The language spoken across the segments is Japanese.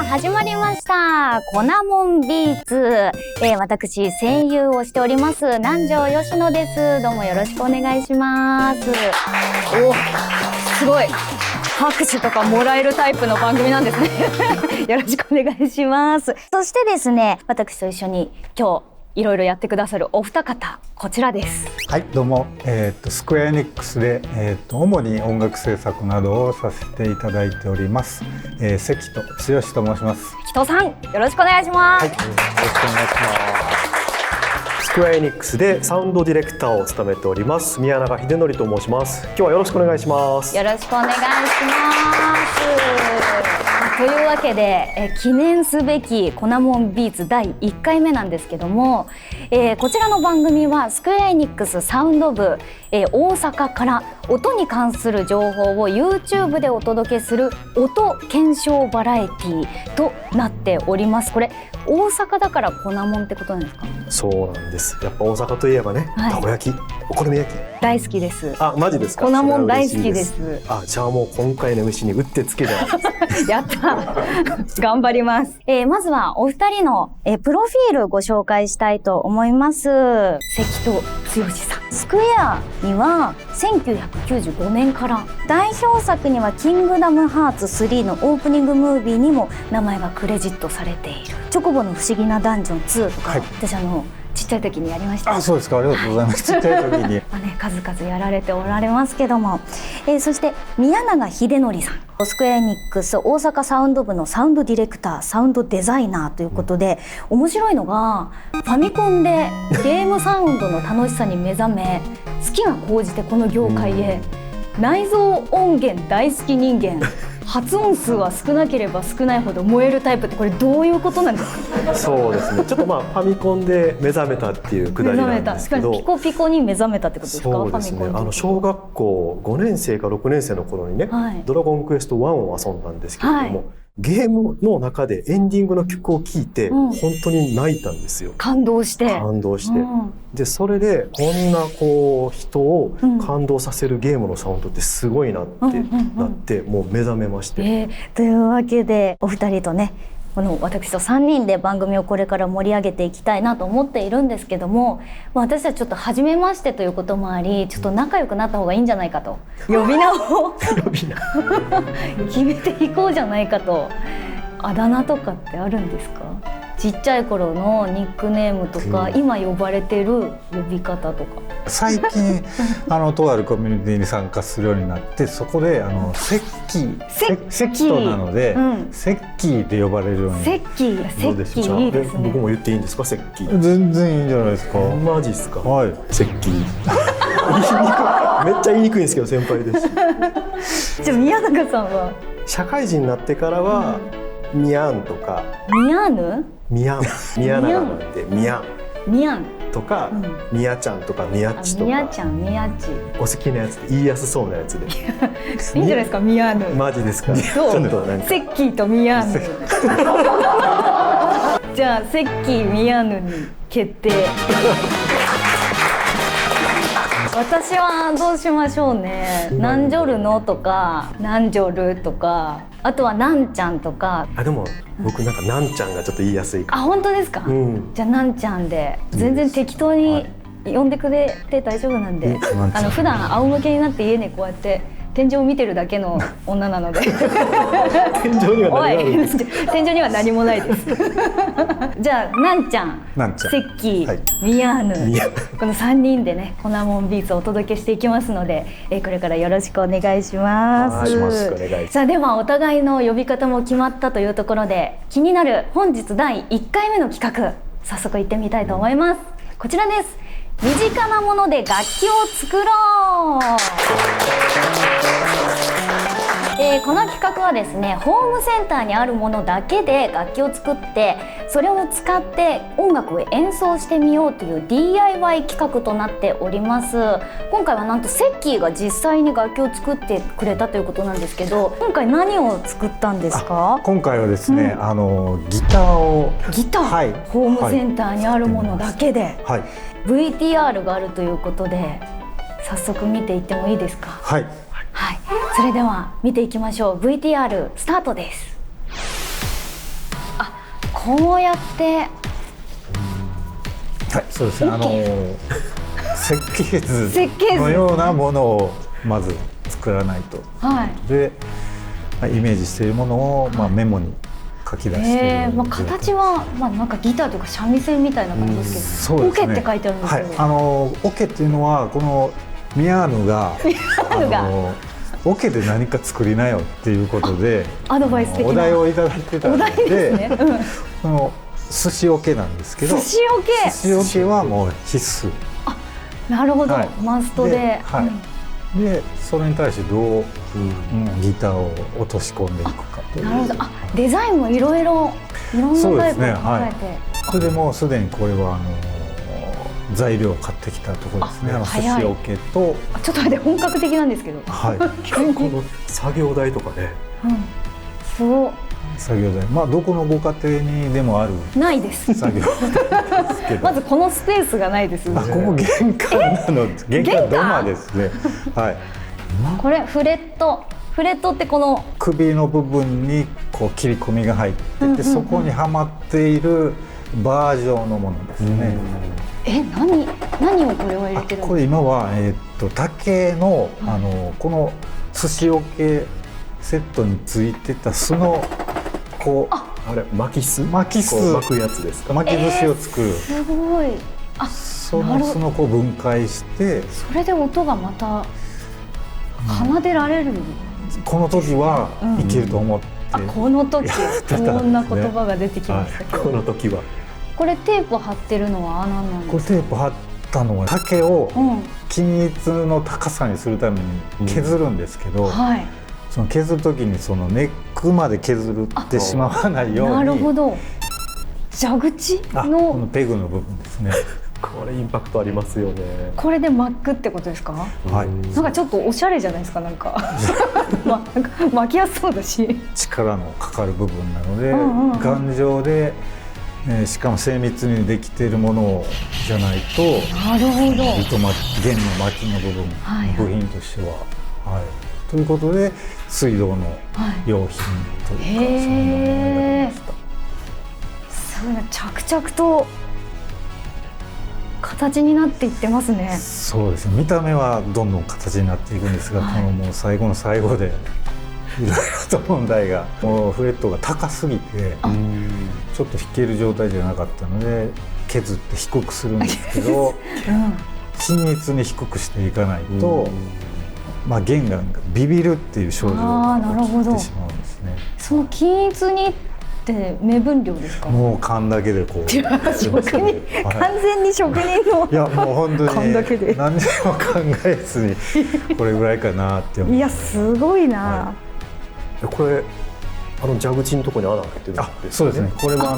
始まりましたコナモンビーツ、私声優をしております南條佳乃です。どうもよろしくお願いします。お、すごい拍手とかもらえるタイプの番組なんですねよろしくお願いします。そしてですね、私と一緒に今日いろいろやってくださるお二方、こちらです。はい、どうも、スクエアエニックスで、主に音楽制作などをさせていただいております、関戸剛と申します。関戸さん、よろしくお願いします。はい、よろしくお願いします。スクエアエニックスでサウンドディレクターを務めております宮永秀則と申します。今日はよろしくお願いします。よろしくお願いしますというわけで、記念すべきコナモンビーツ第1回目なんですけども、こちらの番組はスクエアエニックスサウンド部、大阪から音に関する情報を YouTube でお届けする音検証バラエティとなっております。これ大阪だからコナモンってことなんですか？そうなんです。やっぱ大阪といえばね、はい、たこ焼き、お好み焼き大好きです。あ、マジですか？コナモン大好きです。あ、じゃあもう今回の MC に打ってつけじゃないですかやった頑張ります。まずはお二人の、プロフィールご紹介したいと思います。関戸剛さん、スクエアには1995年から代表作にはキングダムハーツ3のオープニングムービーにも名前がクレジットされているチョコボの不思議なダンジョン2とか、はい、私ちっちゃい時にやりました。あ、そうですか。ありがとうございます。ちっちゃい時に数々やられておられますけども、そして宮永秀則さん、スクエアエニックス大阪サウンド部のサウンドディレクター、サウンドデザイナーということで、面白いのがファミコンでゲームサウンドの楽しさに目覚め好きが高じてこの業界へ、内蔵音源大好き人間発音数は少なければ少ないほど燃えるタイプって、これどういうことなんですか？そうですね、ちょっとファミコンで目覚めたっていうくだりなんですけど、ピコピコに目覚めたってことですか？そうですね、小学校5年生か6年生の頃にね、はい、ドラゴンクエスト1を遊んだんですけれども、はい、ゲームの中でエンディングの曲を聴いて、本当に泣いたんですよ。感動して、でそれでこんな人を感動させるゲームのサウンドってすごいなってなって、もう目覚めまして、というわけでお二人とね、この私と3人で番組をこれから盛り上げていきたいなと思っているんですけども、私たちちょっと初めましてということもあり、ちょっと仲良くなった方がいいんじゃないかと、呼び名を決めていこうじゃないかと。あだ名とかってあるんですか？ちっちゃい頃のニックネームとか、今呼ばれてる呼び方とか。最近とあるコミュニティに参加するようになって、そこでセッキーなので、セッキーで呼ばれるように。セッキーいいですね。僕も言っていいんですか？セッキー全然いいんじゃないですか。マジですか？はい、セッキーめっちゃ言いにくいんですけど、先輩ですじゃあ宮永さんは社会人になってからは、ミヤンとかミヤヌ宮永なんでミヤンとか、ミヤちゃんとかミヤッチとか、ミヤちゃん、ミヤッチ、お好きなやつで言いやすそうなやつでいいんじゃないですか？ミヤヌ。マジですか？セッキーとミヤヌじゃあセッキーミヤヌに決定私はどうしましょうね。なんじょるのとか、なんじょるとか、あとはなんちゃんとか。でも僕なんかなんちゃんがちょっと言いやすいかも。本当ですか？じゃあなんちゃんで全然適当に呼んでくれて大丈夫なんで、普段仰向けになって家でこうやって天井を見てるだけの女なので天井には何もないです。天井には何もないですじゃあなんちゃん、セッキー、ミヤーヌ、この3人でね、コナモンビーツをお届けしていきますので、これからよろしくお願いします。さあ、ではお互いの呼び方も決まったというところで、気になる本日第1回目の企画、早速行ってみたいと思います。こちらです。身近なもので楽器を作ろう。この企画はですね、ホームセンターにあるものだけで楽器を作って、それを使って音楽を演奏してみようという DIY 企画となっております。今回はなんとセッキーが実際に楽器を作ってくれたということなんですけど、今回何を作ったんですか？今回はですね、ギターを。ギター、はい、ホームセンターにあるものだけで、はい、VTR があるということで、早速見ていってもいいですか？はい、はい、それでは見ていきましょう。 VTR スタートです。こうやってはい、そうですね。設計図設計図のようなものをまず作らないと。はい。で、イメージしているものをメモに書き出している。形はなんかギターというか三味線みたいな感じですけど、オケって書いてあるんですけど、はい、オケっていうのはこのミヤーヌがオケで何か作りなよっていうことでアドバイス的なお題をいただいてたので、この寿司オケなんですけど、寿司オケはもう必須。あ、なるほど、マストで。でそれに対してどう、ギターを落とし込んでいくかという。なるほど。デザインもいろんなタイプを考えて。それでもうすでにこれは材料を買ってきたところですね。寿司オケと。ちょっと待って、本格的なんですけど。はい。この作業台とかね。すごい。作業台、どこのご家庭にでもあるないです作業台ですけどまずこのスペースがないですね。ここ玄関なの、玄関土間ですね。はい。これフレットってこの首の部分にこう切り込みが入ってて、そこにはまっているバー状のものですね。何をこれは入れてるんですか？これ今は竹のこの寿司オケセットについてた巣のこうあれ巻き巣巻くやつですか？巻き寿司を作る。すごい。その巣のこう分解して、それで音がまた奏でられる。この時はいけると思って。この時こんな言葉が出てきました。この時は。これテープ貼ってるのは何なんですか？これテープ貼ったのは竹を均一の高さにするために削るんですけど、その削る時にそのネックまで削ってしまわないように。なるほど。蛇口のこのペグの部分ですね。これインパクトありますよね。これで巻くってことですか？はい。なんかちょっとおしゃれじゃないですか、なんか巻きやすそうだし。力のかかる部分なので、頑丈で、しかも精密にできているものじゃないと。なるほど。弦の巻きの部分、部品としては。はい。ということで水道の用品というか、そういうものを選びました。そうね、着々と形になっていってますね。そうですね。見た目はどんどん形になっていくんですが、このもう最後の最後でいろいろと問題が、もうフレットが高すぎてちょっと弾ける状態じゃなかったので削って低くするんですけど、均一に低くしていかないと。弦がビビるっていう症状が起きてしまうんですね。その均一にって目分量ですか？もう勘だけでこう職人、完全に職人のいやもう本当に勘だけで何でも考えずにこれぐらいかなって思う。いやすごいな。これ蛇口のところに穴開けてるんですね。そうですね。これは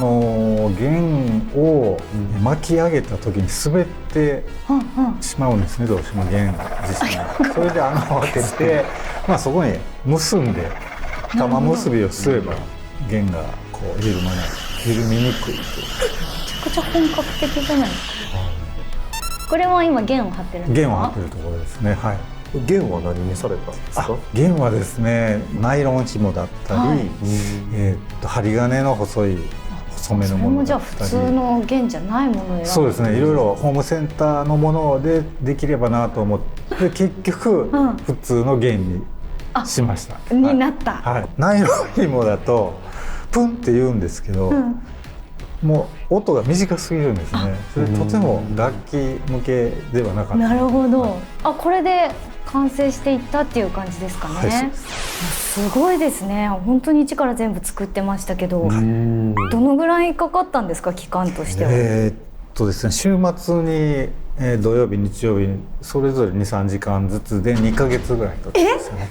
弦を巻き上げた時に滑ってしまうんですね。どうしても弦自身。それで穴を開けて、そこに結んで玉結びをすれば弦がこう緩みにくいという。めちゃくちゃ本格的じゃないですか。これは今弦を張ってるんですか？弦を張ってるところですね。はい。弦は何にされたんですか？弦はですね、ナイロン紐だったり、針金の細めのものだったり。それもじゃあ普通の弦じゃないものを選ぶ。そうですね。いろいろホームセンターのものでできればなと思って結局普通の弦にしました。になった。はい。ナイロン紐だとプンって言うんですけど、もう音が短すぎるんですね。それとても楽器向けではなかった。なるほど。これで完成していったっていう感じですかね。すごいですね。本当に一から全部作ってましたけど、どのぐらいかかったんですか、期間としては？ですね、週末に土曜日日曜日それぞれ 2,3 時間ずつで2ヶ月ぐらいかかったんですよね。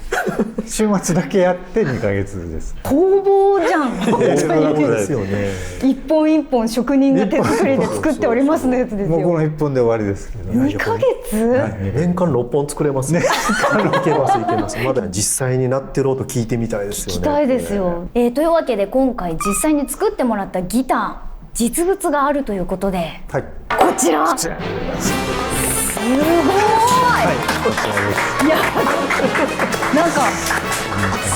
週末だけやって2ヶ月です。工房じゃん。本当にですよね。一本一本職人が手作りで作っておりますのやつですよ。もうこの1本で終わりですけど、2ヶ月？年間6本作れますね。いけます。まだ実際になってる音聞いてみたいですよね。聞きたいですよ。というわけで今回実際に作ってもらったギター実物があるということで、こちら。すごい。いや、なんか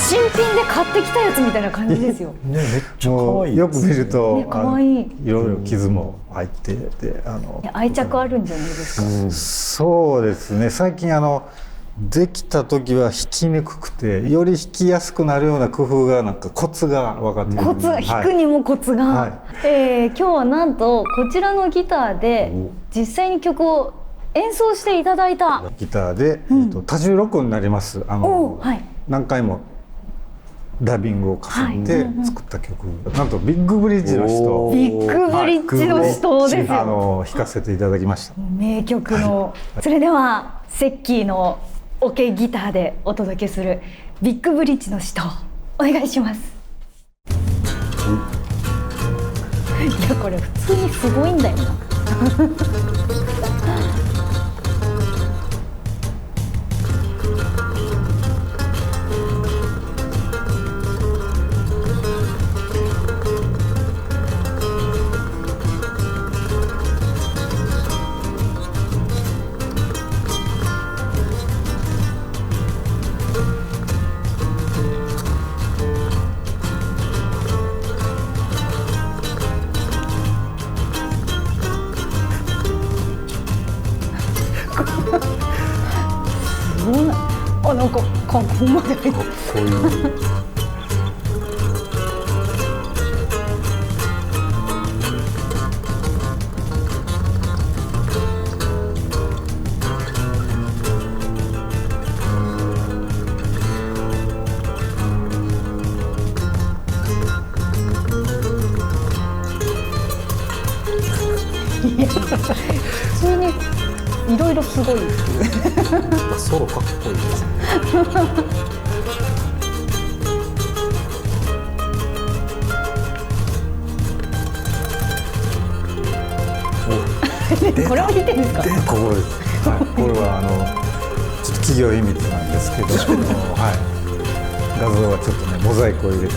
新品で買ってきたやつみたいな感じですよ。ね、めっちゃ可愛いよく見ると、ね、可愛い。いろいろ傷も入ってて、愛着あるんじゃないですか。そうですね。最近できた時は引きにくくて、より引きやすくなるような工夫が、なんかコツが分かってる。コツ、引くにもコツが。はい、今日はなんとこちらのギターで実際に曲を演奏していただいた。ギターで、多重録音になります。はい、何回もダビングを重ねて作った曲、なんとビッグブリッジの人、ビッグブリッジの人ですよ。弾かせていただきました。名曲の、それではセッキーのオケギターでお届けするビッグブリッジの人、お願いします。いやこれ普通にすごいんだよな。なんかここまで。かっこいい。いや普通にいろいろすごいです。ソロかっこいいですね。これを弾いてるんですか。ここです。はい、これはちょっと企業秘密なんですけど、はい、画像はちょっとねモザイクを入れて、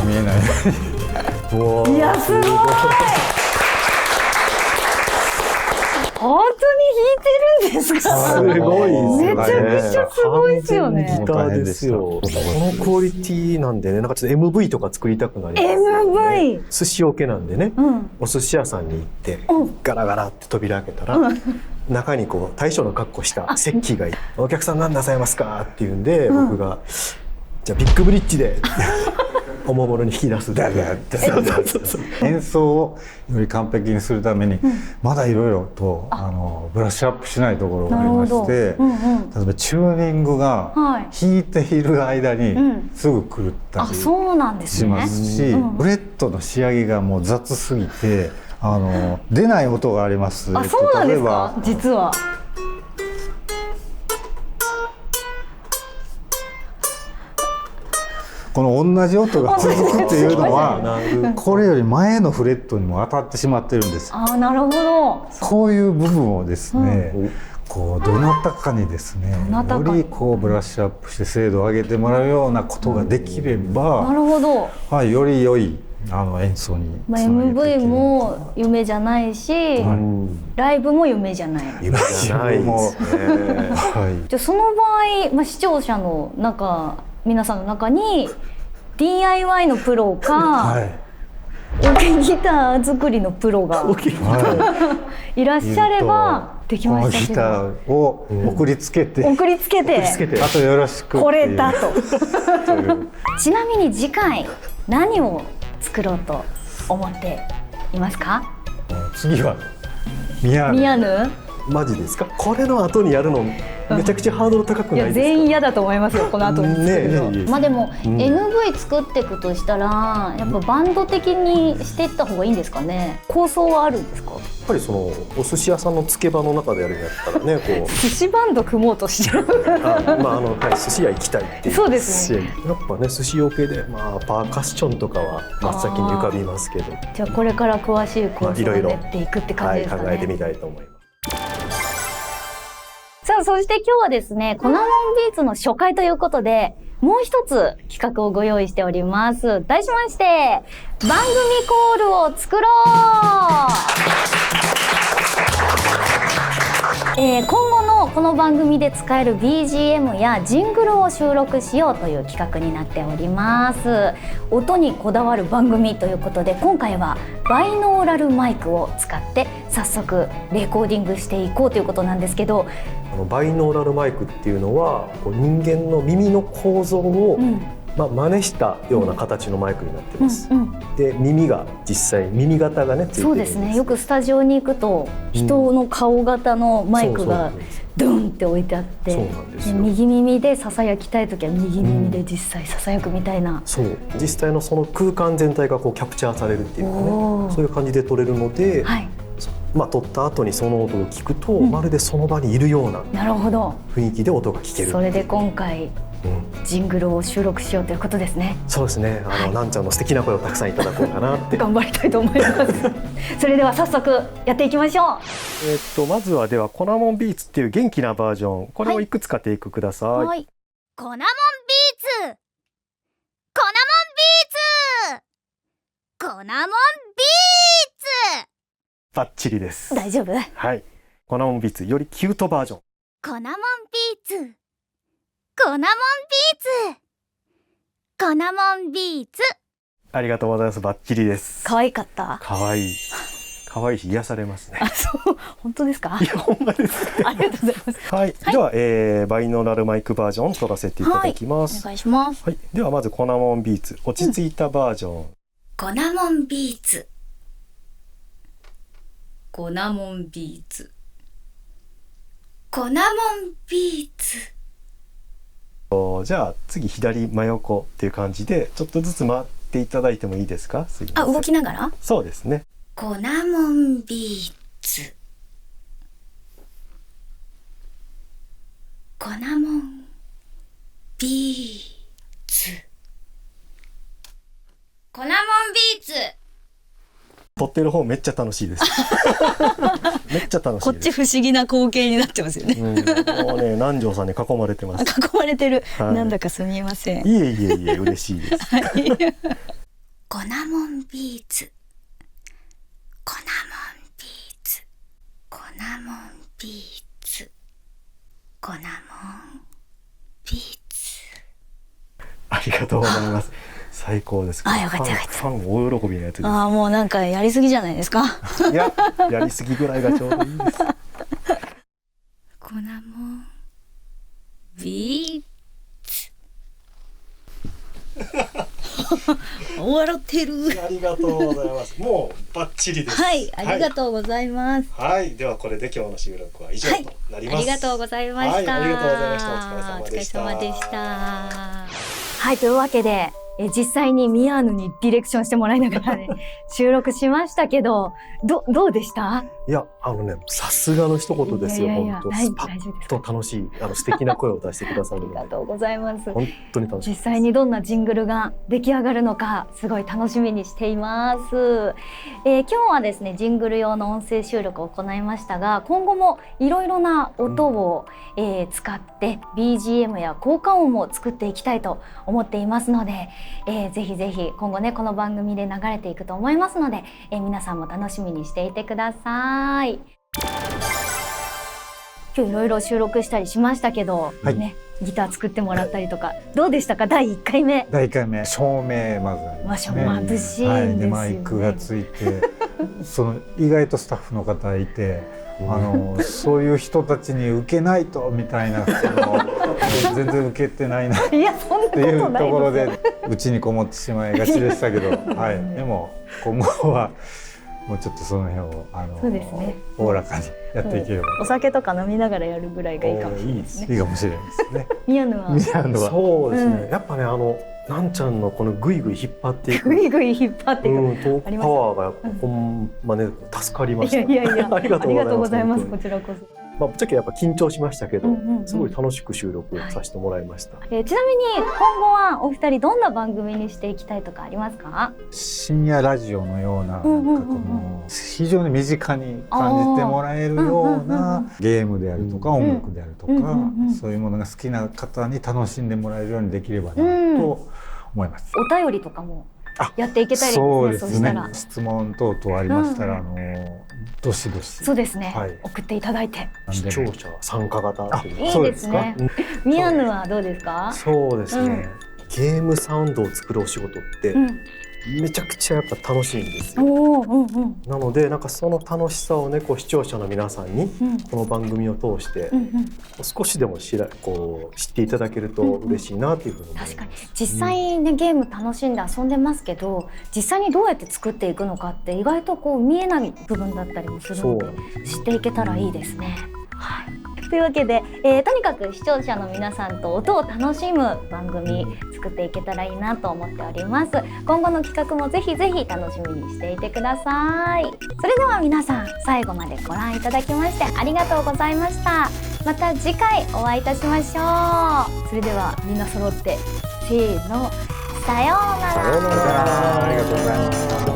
見えないように。いやすごい。本当に弾いてるんですか。すごいですね。めちゃくちゃすごいですよね。ギターですよ。このクオリティなんでね、なんかちょっと MV とか作りたくなります、ね。MV。寿司オケなんでね、お寿司屋さんに行って、ガラガラって扉開けたら、中にこう大将の格好したセッキーがいて、お客さん何なさいますかって言うんで、僕がじゃあビッグブリッジで。おもむろに引き出す演奏をより完璧にするために、まだいろいろとブラッシュアップしないところがありまして、例えばチューニングが弾いている間にすぐ狂ったりしますし、ブレッドの仕上げがもう雑すぎて出ない音があります。あ、そうなんですか。実はこの同じ音が続くっていうのはこれより前のフレットにも当たってしまってるんです。あ、なるほど。こういう部分をですね、こうどなたかにですね、よりこうブラッシュアップして精度を上げてもらうようなことができれば、なるほど。はい、より良い演奏につなげていける。MV も夢じゃないし、ライブも夢じゃない。夢じゃないですね。はい。じゃあその場合、視聴者の皆さんの中に DIY のプロか、オケギター作りのプロがいらっしゃればできましたけど、ギターを送りつけてあとよろしくこれだと。ちなみに次回何を作ろうと思っていますか。次はミアヌ。マジですか。これの後にやるのめちゃくちゃハードル高くないですか。いや全員嫌だと思いますよ、この後に作るの。でも MV 作っていくとしたらやっぱバンド的にしていった方がいいんですかね。構想はあるんですか。やっぱりそのお寿司屋さんのつけ場の中でやるんやったらね、こう寿司バンド組もうとしてる。寿司屋行きたいっていう。そうですね。やっぱね寿司オケでパーカッションとかは真っ先に浮かびますけど。じゃあこれから詳しい構想を練っていくって感じですかね。考えてみたいと思います。さあ、そして今日はですね、コナモンビーツの初回ということで、もう一つ企画をご用意しております。題しまして、番組コールを作ろ今後のこの番組で使える BGM やジングルを収録しようという企画になっております。音にこだわる番組ということで、今回はバイノーラルマイクを使って早速レコーディングしていこうということなんですけど、バイノーラルマイクっていうのはこう人間の耳の構造を、真似したような形のマイクになってます。で耳が実際耳型がねついてるんです。そうですね。よくスタジオに行くと人の顔型のマイクがドンって置いてあって、そうなんですよ。右耳でささやきたいときは右耳で実際ささやくみたいな。そう実際のその空間全体がこうキャプチャーされるっていうかね、そういう感じで撮れるので、撮った後にその音を聞くと、まるでその場にいるような雰囲気で音が聞ける。それで今回ジングルを収録しようということですね。そうですね。なんちゃんの素敵な声をたくさんいただこうかなって頑張りたいと思いますそれでは早速やっていきましょう。まずはではコナモンビーツっていう元気なバージョン、これをいくつかテイクください。コナモンビーツ、コナモンビーツ、コナモンビーツ。バッチリです。大丈夫？はい。コナモンビーツよりキュートバージョン。コナモンビーツ、コナモンビーツ、コナモンビーツ。ありがとうございます。バッチリです。可愛かった。可愛い。可愛いし癒されますね。あ、そう、本当ですか？いや、ほんまです。ありがとうございます。はい。では、バイノーラルマイクバージョンを取らせていただきます。お願いします。はい。ではまずコナモンビーツ、落ち着いたバージョン。コナモンビーツ、コナモンビーツ、コナモンビーツ。じゃあ次左真横っていう感じでちょっとずつ回っていただいてもいいですか？すいません。動きながら？そうですね。コナモンビーツ、コナモンビーツ、コナモンビーツ。撮ってる方めっちゃ楽しいです。めっちゃ楽しいです。こっち不思議な光景になってますよね。もうね、南條さんに囲まれてます。囲まれてる。なんだかすみません。いえいえいえ、嬉しいです。コナモンビーツ、コナモンビーツ、コナモンビーツ、コナモンビーツ。ありがとうございます。最高です。あ、よかったよかった。ファン大喜びのやつです。あ、もうなんかやりすぎじゃないですか。いや、やりすぎぐらいがちょうどいいです。コナモンビーツ。笑ってる。ありがとうございます。もうバッチリです。はい、ありがとうございます。はい、ではこれで今日の収録は以上となります。ありがとうございました。はい、ありがとうございました。お疲れ様でした。お疲れ様でした。はい、というわけで実際にミヤーヌにディレクションしてもらいながらね収録しましたけど、どうでした？いや、さすがの一言ですよ。本当スパ大丈夫ですッと楽しい素敵な声を出してくださるのでありがとうございます。本当に楽しい。実際にどんなジングルが出来上がるのかすごい楽しみにしています。今日はですねジングル用の音声収録を行いましたが、今後もいろいろな音を、使って BGM や効果音も作っていきたいと思っていますので、ぜひぜひ今後ねこの番組で流れていくと思いますので、皆さんも楽しみにしていてください。今日いろいろ収録したりしましたけど、ね、ギター作ってもらったりとかどうでしたか？第1回目。第1回目照明まずありますね。眩しいんですよね。でマイクがついて意外とスタッフの方いて、そういう人たちに受けないとみたいな全然受けてないなっていうところでうちにこもってしまいがちでしたけど、はい、でも今後はもうちょっとその辺をそうですね、おおらかにやっていければ、お酒とか飲みながらやるぐらいがいいかもしれないですね。いいかもしれないですね。ミヤヌはそうですね、やっぱねなんちゃんのこのグイグイ引っ張っていく、グイグイ引っ張っていく、トークパワーがほんまね助かりました。いやありがとうございます。こちらこそ。ぶっちゃけやっぱ緊張しましたけど、すごい楽しく収録させてもらいました。ちなみに今後はお二人どんな番組にしていきたいとかありますか？深夜ラジオのような、非常に身近に感じてもらえるようなゲームであるとか音楽であるとか、そういうものが好きな方に楽しんでもらえるようにできればなと思います。お便りとかもやっていけたらいいですね。そうですねそしたら。質問等々ありましたら、どしどしそうですね、はい送っていただいて。視聴者参加型っていういいですね。ミヤヌはどうですか？そうですね、ゲームサウンドを作るお仕事ってめちゃくちゃやっぱ楽しいんですよ。なのでなんかその楽しさをね、こう視聴者の皆さんにこの番組を通して少しでもこう知っていただけると嬉しいなというふうに思います。確かに実際ね、ゲーム楽しんで遊んでますけど、実際にどうやって作っていくのかって意外とこう見えない部分だったりもするので、知っていけたらいいですね。はい、というわけで、とにかく視聴者の皆さんと音を楽しむ番組作っていけたらいいなと思っております。今後の企画もぜひぜひ楽しみにしていてください。それでは皆さん、最後までご覧いただきましてありがとうございました。また次回お会いいたしましょう。それではみんな揃ってせーの、さようなら。さようなら。ありがとうございました。